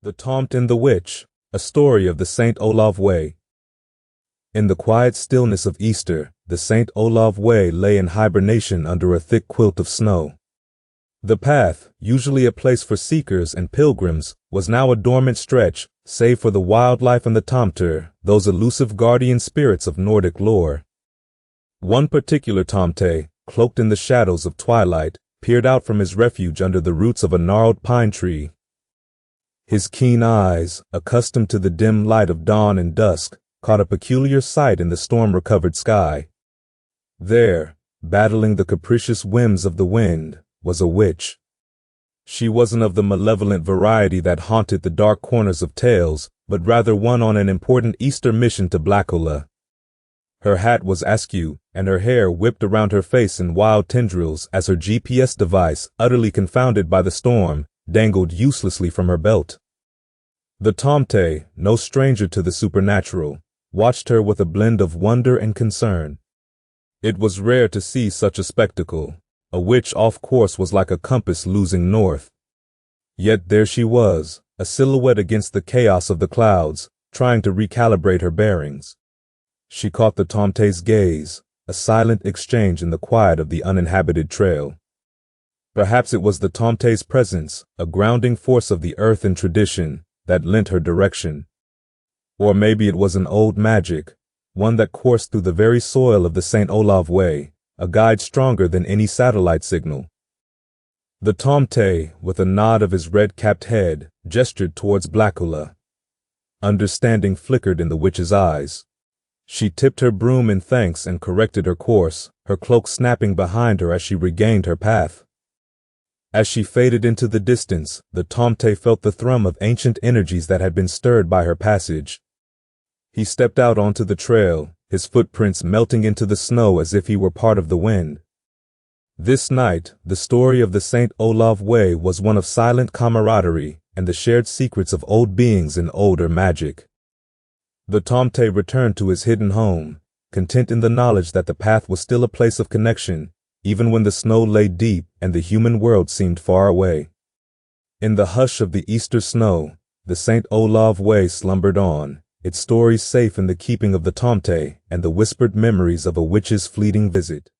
The Tomte and the Witch, a story of the St. Olav Way. In the quiet stillness of Easter, the St. Olav Way lay in hibernation under a thick quilt of snow. The path, usually a place for seekers and pilgrims, was now a dormant stretch, save for the wildlife and the Tomter, those elusive guardian spirits of Nordic lore. One particular Tomte, cloaked in the shadows of twilight, peered out from his refuge under the roots of a gnarled pine tree. His keen eyes, accustomed to the dim light of dawn and dusk, caught a peculiar sight in the storm-recovered sky. There, battling the capricious whims of the wind, was a witch. She wasn't of the malevolent variety that haunted the dark corners of tales, but rather one on an important Easter mission to Blackola. Her hat was askew, and her hair whipped around her face in wild tendrils as her GPS device, utterly confounded by the storm, dangled uselessly from her belt. The Tomte, no stranger to the supernatural, watched her with a blend of wonder and concern. It was rare to see such a spectacle. A witch off course was like a compass losing north. Yet there she was, a silhouette against the chaos of the clouds, trying to recalibrate her bearings. She caught the Tomte's gaze, a silent exchange in the quiet of the uninhabited trail. Perhaps it was the Tomte's presence, a grounding force of the earth and tradition, that lent her direction. Or maybe it was an old magic, one that coursed through the very soil of the St. Olav Way, a guide stronger than any satellite signal. The Tomte, with a nod of his red-capped head, gestured towards Blackola. Understanding flickered in the witch's eyes. She tipped her broom in thanks and corrected her course, her cloak snapping behind her as she regained her path. As she faded into the distance, the Tomte felt the thrum of ancient energies that had been stirred by her passage. He stepped out onto the trail, his footprints melting into the snow as if he were part of the wind. This night, the story of the St. Olav Way was one of silent camaraderie and the shared secrets of old beings and older magic. The Tomte returned to his hidden home, content in the knowledge that the path was still a place of connection, even when the snow lay deep and the human world seemed far away. In the hush of the Easter snow, the St. Olav Way slumbered on, its stories safe in the keeping of the Tomte and the whispered memories of a witch's fleeting visit.